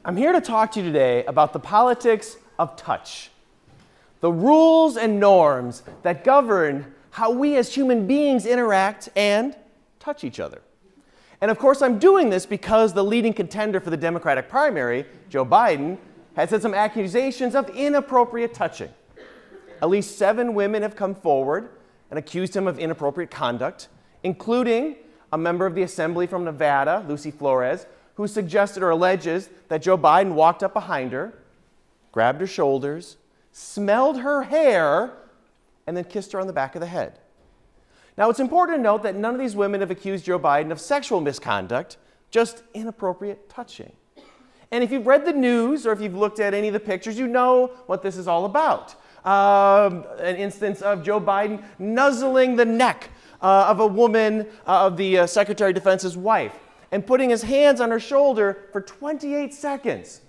I'm here to talk to you today about the politics of touch, the rules and norms that govern how we as human beings interact and touch each other. And of course, I'm doing this because the leading contender for the Democratic primary, Joe Biden, has had some accusations of inappropriate touching. At least 7 women have come forward and accused him of inappropriate conduct, including a member of the Assembly from Nevada, Lucy Flores, who suggested or alleges that Joe Biden walked up behind her, grabbed her shoulders, smelled her hair, and then kissed her on the back of the head. Now, it's important to note that none of these women have accused Joe Biden of sexual misconduct, just inappropriate touching. And if you've read the news or if you've looked at any of the pictures, you know what this is all about. An instance of Joe Biden nuzzling the neck of a woman, of the Secretary of Defense's wife, and putting his hands on her shoulder for 28 seconds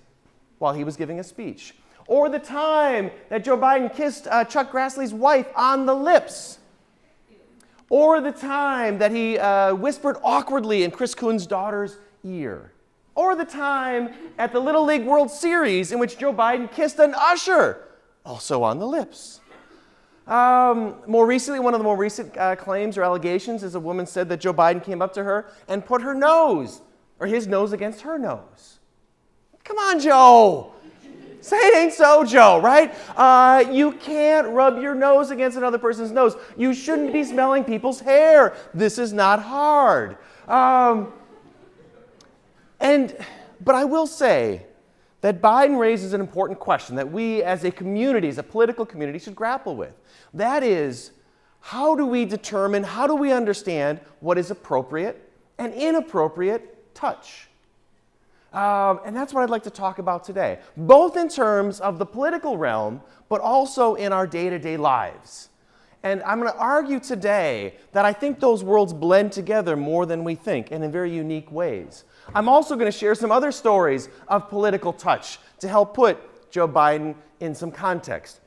while he was giving a speech. Or the time that Joe Biden kissed Chuck Grassley's wife on the lips. Or the time that he whispered awkwardly in Chris Coons' daughter's ear. Or the time at the Little League World Series in which Joe Biden kissed an usher, also on the lips. More recently, one of the more recent claims or allegations is a woman said that Joe Biden came up to her and put her nose, or his nose against her nose. Come on, Joe. Say it ain't so, Joe, right? You can't rub your nose against another person's nose. You shouldn't be smelling people's hair. This is not hard. But I will say that Biden raises an important question that we as a community, as a political community, should grapple with. That is, how do we determine, how do we understand what is appropriate and inappropriate touch? And that's what I'd like to talk about today, both in terms of the political realm, but also in our day-to-day lives. And I'm going to argue today that I think those worlds blend together more than we think, and in very unique ways. I'm also going to share some other stories of political touch to help put Joe Biden in some context.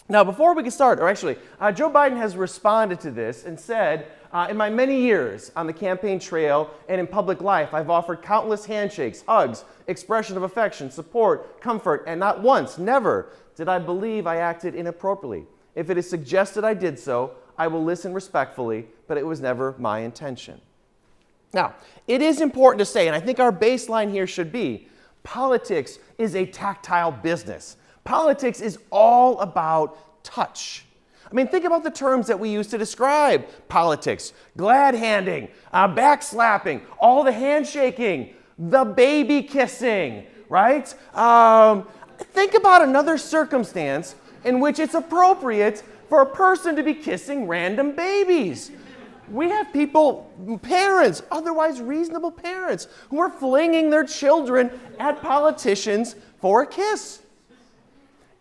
Now, before we get started, or actually, Joe Biden has responded to this and said, in my many years on the campaign trail and in public life, I've offered countless handshakes, hugs, expression of affection, support, comfort, and not once, never, did I believe I acted inappropriately. If it is suggested I did so, I will listen respectfully, but it was never my intention. Now, it is important to say, and I think our baseline here should be, politics is a tactile business. Politics is all about touch. I mean, think about the terms that we use to describe politics. Glad-handing, backslapping, all the handshaking, the baby kissing, right? Think about another circumstance in which it's appropriate for a person to be kissing random babies. We have people, parents, otherwise reasonable parents, who are flinging their children at politicians for a kiss.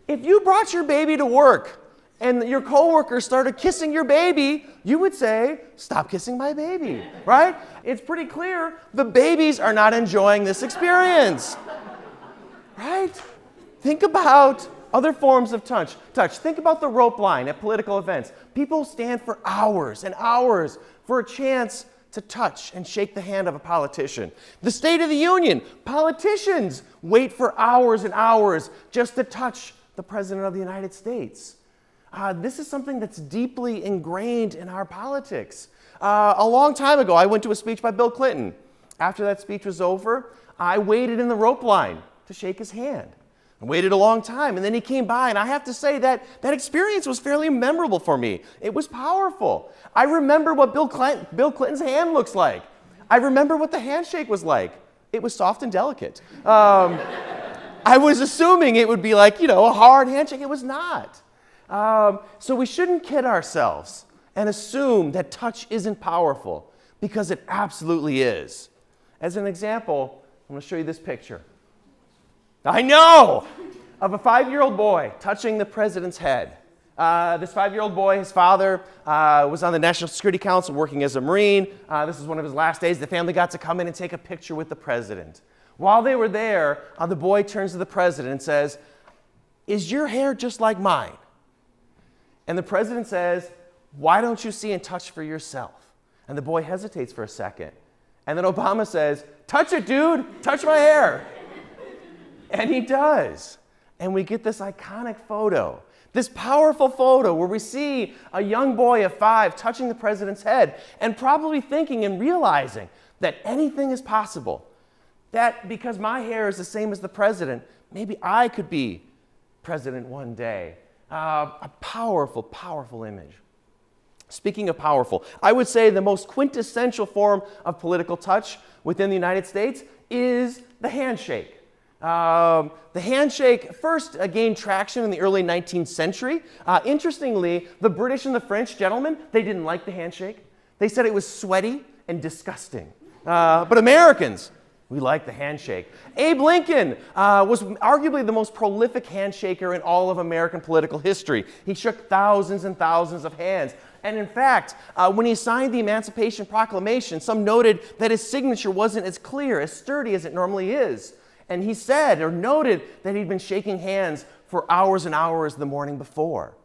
If you brought your baby to work and your coworkers started kissing your baby, you would say, "Stop kissing my baby," right? It's pretty clear the babies are not enjoying this experience, right? Think about other forms of touch. Think about the rope line at political events. People stand for hours and hours for a chance to touch and shake the hand of a politician. The State of the Union, politicians wait for hours and hours just to touch the President of the United States. This is something that's deeply ingrained in our politics. A long time ago, I went to a speech by Bill Clinton. After that speech was over, I waited in the rope line to shake his hand. I waited a long time, and then he came by, and I have to say that experience was fairly memorable for me. It was powerful. I remember what Bill Clinton's hand looks like. I remember what the handshake was like. It was soft and delicate. I was assuming it would be like, a hard handshake. It was not. So we shouldn't kid ourselves and assume that touch isn't powerful, because it absolutely is. As an example, I'm going to show you this picture. I know! Of a 5-year-old boy touching the president's head. This 5-year-old boy, his father was on the National Security Council working as a Marine. This is one of his last days. The family got to come in and take a picture with the president. While they were there, the boy turns to the president and says, "Is your hair just like mine?" And the president says, "Why don't you see and touch for yourself?" And the boy hesitates for a second. And then Obama says, "Touch it, dude. Touch my hair." And he does. And we get this iconic photo, this powerful photo where we see a young boy of 5 touching the president's head and probably thinking and realizing that anything is possible. That because my hair is the same as the president, maybe I could be president one day. A powerful, powerful image. Speaking of powerful, I would say the most quintessential form of political touch within the United States is the handshake. The handshake first gained traction in the early 19th century. Interestingly, the British and the French gentlemen, they didn't like the handshake. They said it was sweaty and disgusting. But Americans, we like the handshake. Abe Lincoln was arguably the most prolific handshaker in all of American political history. He shook thousands and thousands of hands. And in fact, when he signed the Emancipation Proclamation, some noted that his signature wasn't as clear, as sturdy as it normally is. And he said or noted that he'd been shaking hands for hours and hours the morning before.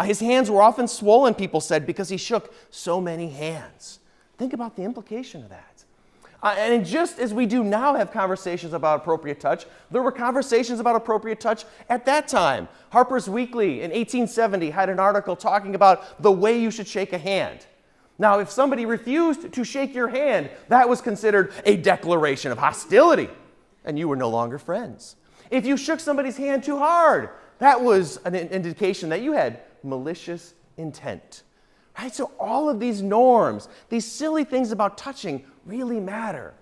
His hands were often swollen, people said, because he shook so many hands. Think about the implication of that. And just as we do now have conversations about appropriate touch, there were conversations about appropriate touch at that time. Harper's Weekly in 1870 had an article talking about the way you should shake a hand. Now, if somebody refused to shake your hand, that was considered a declaration of hostility, and you were no longer friends. If you shook somebody's hand too hard, that was an indication that you had malicious intent. Right? So all of these norms, these silly things about touching really matter.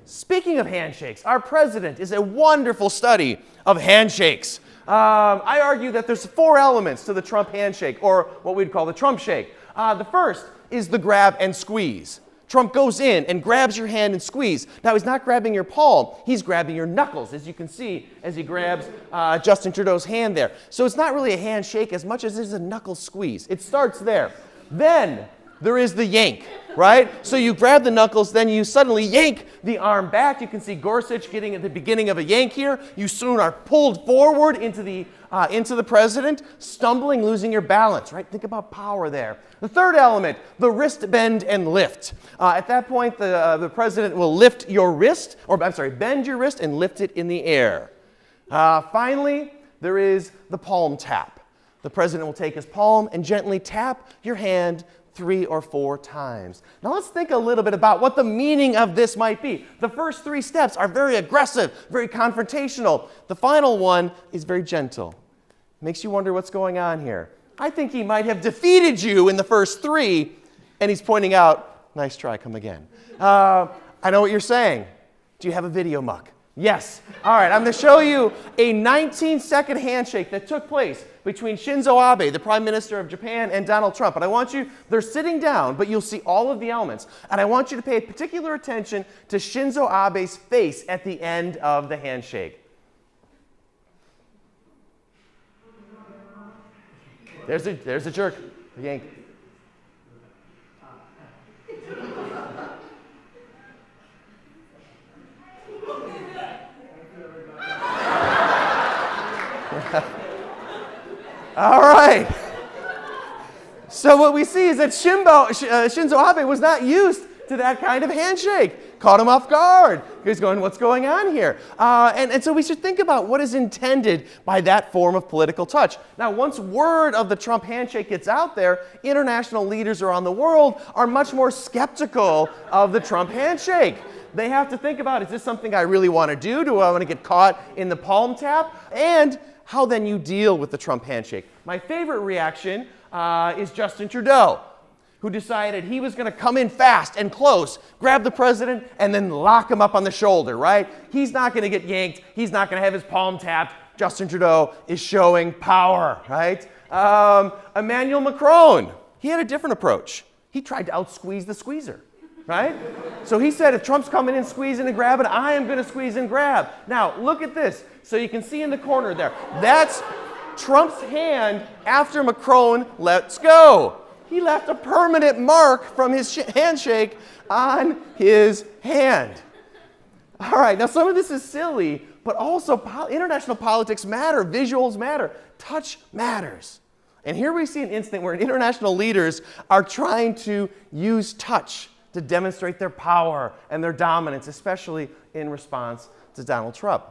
Speaking of handshakes, our president is a wonderful study of handshakes. I argue that there's 4 elements to the Trump handshake, or what we'd call the Trump shake. The first is the grab and squeeze. Trump goes in and grabs your hand and squeeze. Now, he's not grabbing your palm. He's grabbing your knuckles, as you can see as he grabs Justin Trudeau's hand there. So it's not really a handshake as much as it is a knuckle squeeze. It starts there. Then there is the yank, right? So you grab the knuckles, then you suddenly yank the arm back. You can see Gorsuch getting at the beginning of a yank here. You soon are pulled forward into the president, stumbling, losing your balance, right? Think about power there. The third element, the wrist bend and lift. At that point, the president will lift your wrist, bend your wrist and lift it in the air. Finally, there is the palm tap. The president will take his palm and gently tap your hand 3 or 4 times. Now let's think a little bit about what the meaning of this might be. The first 3 steps are very aggressive, very confrontational. The final one is very gentle. Makes you wonder what's going on here. I think he might have defeated you in the first 3, and he's pointing out, nice try, come again. I know what you're saying. Do you have a video, Muck? Yes. All right, I'm going to show you a 19-second handshake that took place between Shinzo Abe, the Prime Minister of Japan, and Donald Trump. And I want you, they're sitting down, but you'll see all of the elements. And I want you to pay particular attention to Shinzo Abe's face at the end of the handshake. There's a jerk, a yank. All right. So what we see is that Shinzo Abe was not used to that kind of handshake. Caught him off guard. He's going, what's going on here? And so we should think about what is intended by that form of political touch. Now, once word of the Trump handshake gets out there, international leaders around the world are much more skeptical of the Trump handshake. They have to think about, is this something I really want to do? Do I want to get caught in the palm tap? And how then you deal with the Trump handshake. My favorite reaction is Justin Trudeau, who decided he was going to come in fast and close, grab the president, and then lock him up on the shoulder, right? He's not going to get yanked. He's not going to have his palm tapped. Justin Trudeau is showing power, right? Emmanuel Macron, he had a different approach. He tried to out-squeeze the squeezer, right? So he said, if Trump's coming in squeezing and grabbing, I am going to squeeze and grab. Now, look at this. So you can see in the corner there, that's Trump's hand after Macron lets go. He left a permanent mark from his handshake on his hand. All right, now some of this is silly, but also international politics matter, visuals matter, touch matters. And here we see an incident where international leaders are trying to use touch to demonstrate their power and their dominance, especially in response to Donald Trump.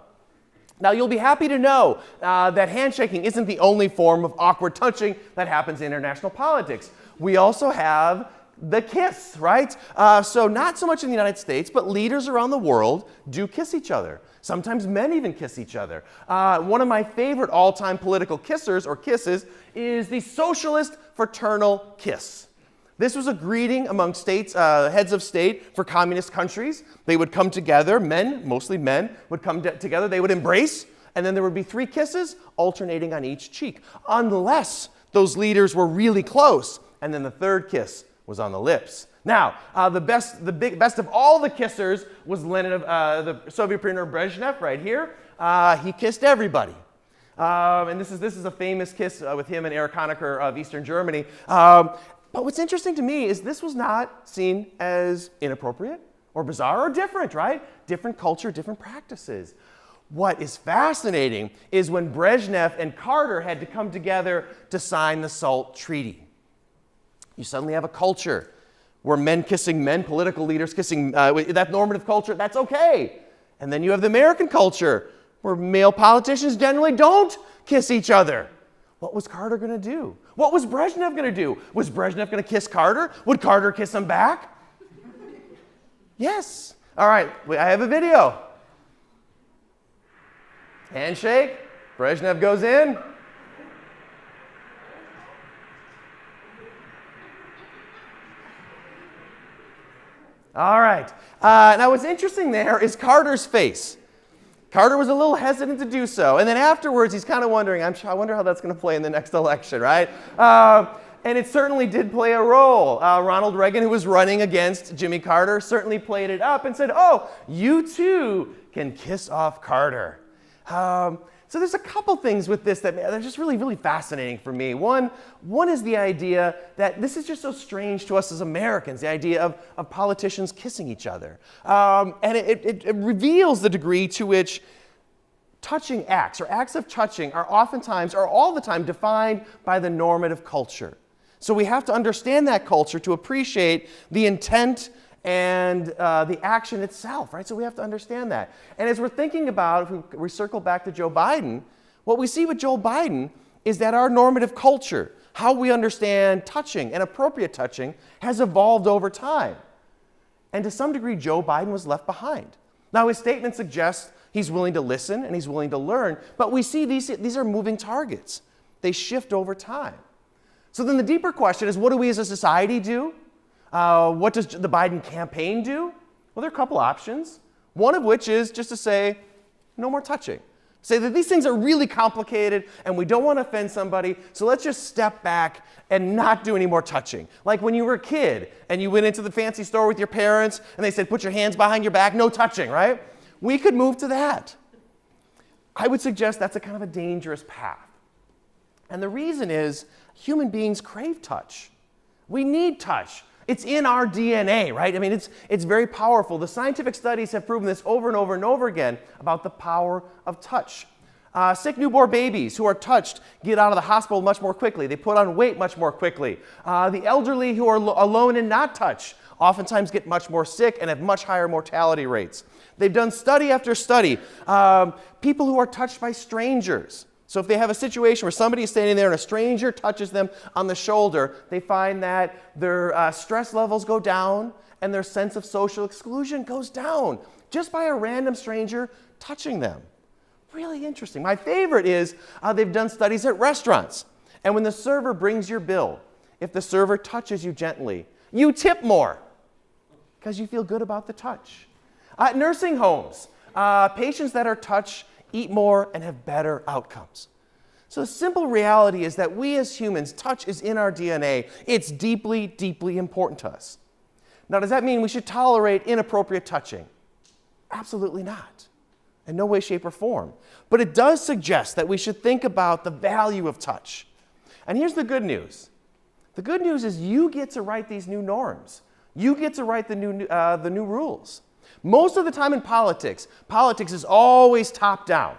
Now, you'll be happy to know that handshaking isn't the only form of awkward touching that happens in international politics. We also have the kiss, right? So not so much in the United States, but leaders around the world do kiss each other. Sometimes men even kiss each other. One of my favorite all-time political kissers or kisses is the socialist fraternal kiss. This was a greeting among states, heads of state for communist countries. They would come together, men, mostly men, would come together, they would embrace, and then there would be 3 kisses alternating on each cheek, unless those leaders were really close, and then the 3rd kiss was on the lips. Now, the best of all the kissers was Lenin, the Soviet Premier Brezhnev right here. He kissed everybody. And this is a famous kiss with him and Erich Honecker of Eastern Germany. But what's interesting to me is this was not seen as inappropriate or bizarre or different, right? Different culture, different practices. What is fascinating is when Brezhnev and Carter had to come together to sign the SALT Treaty. You suddenly have a culture where men kissing men, political leaders kissing, that normative culture, that's okay. And then you have the American culture where male politicians generally don't kiss each other. What was Carter going to do? What was Brezhnev going to do? Was Brezhnev going to kiss Carter? Would Carter kiss him back? Yes. All right, I have a video. Handshake. Brezhnev goes in. All right. Now what's interesting there is Carter's face. Carter was a little hesitant to do so. And then afterwards, he's kind of wondering, I wonder how that's going to play in the next election, right? And it certainly did play a role. Ronald Reagan, who was running against Jimmy Carter, certainly played it up and said, oh, you too can kiss off Carter. So there's a couple things with this that are just really, really fascinating for me. One is the idea that this is just so strange to us as Americans, the idea of politicians kissing each other. And it reveals the degree to which touching acts or acts of touching are oftentimes or all the time defined by the normative culture. So we have to understand that culture to appreciate the intent and the action itself, right? So we have to understand that. And as we're thinking about, if we circle back to Joe Biden, what we see with Joe Biden is that our normative culture, how we understand touching and appropriate touching, has evolved over time. And to some degree, Joe Biden was left behind. Now, his statement suggests he's willing to listen and he's willing to learn, but we see these are moving targets. They shift over time. So then the deeper question is, what do we as a society do? What does the Biden campaign do? Well, there are a couple options. One of which is just to say, no more touching. Say that these things are really complicated and we don't want to offend somebody, so let's just step back and not do any more touching. Like when you were a kid and you went into the fancy store with your parents and they said, put your hands behind your back, no touching, right? We could move to that. I would suggest that's a kind of a dangerous path. And the reason is human beings crave touch. We need touch. It's in our DNA, right? I mean, it's very powerful. The scientific studies have proven this over and over and over again about the power of touch. Sick newborn babies who are touched get out of the hospital much more quickly. They put on weight much more quickly. The elderly who are alone and not touched oftentimes get much more sick and have much higher mortality rates. They've done study after study. People who are touched by strangers. So if they have a situation where somebody is standing there and a stranger touches them on the shoulder, they find that their stress levels go down and their sense of social exclusion goes down just by a random stranger touching them. Really interesting. My favorite is they've done studies at restaurants. And when the server brings your bill, if the server touches you gently, you tip more because you feel good about the touch. At nursing homes, patients that are touched eat more and have better outcomes. So the simple reality is that we as humans, touch is in our DNA. It's deeply, deeply important to us. Now, does that mean we should tolerate inappropriate touching? Absolutely not. In no way, shape, or form. But it does suggest that we should think about the value of touch. And here's the good news. The good news is you get to write these new norms. You get to write the new rules. Most of the time in politics is always top-down.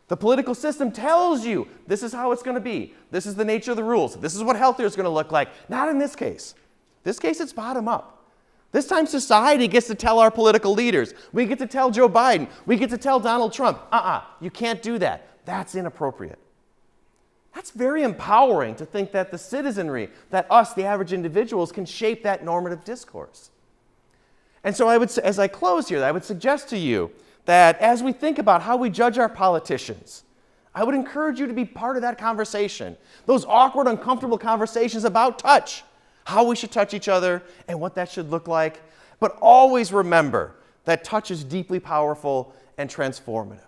The political system tells you this is how it's going to be. This is the nature of the rules. This is what healthcare is going to look like. Not in this case. This case, it's bottom-up. This time society gets to tell our political leaders. We get to tell Joe Biden. We get to tell Donald Trump, you can't do that. That's inappropriate. That's very empowering to think that the citizenry, that us, the average individuals, can shape that normative discourse. And so I would, as I close here, I would suggest to you that as we think about how we judge our politicians, I would encourage you to be part of that conversation. Those awkward, uncomfortable conversations about touch, how we should touch each other and what that should look like. But always remember that touch is deeply powerful and transformative.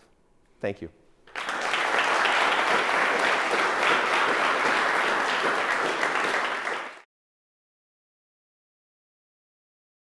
Thank you.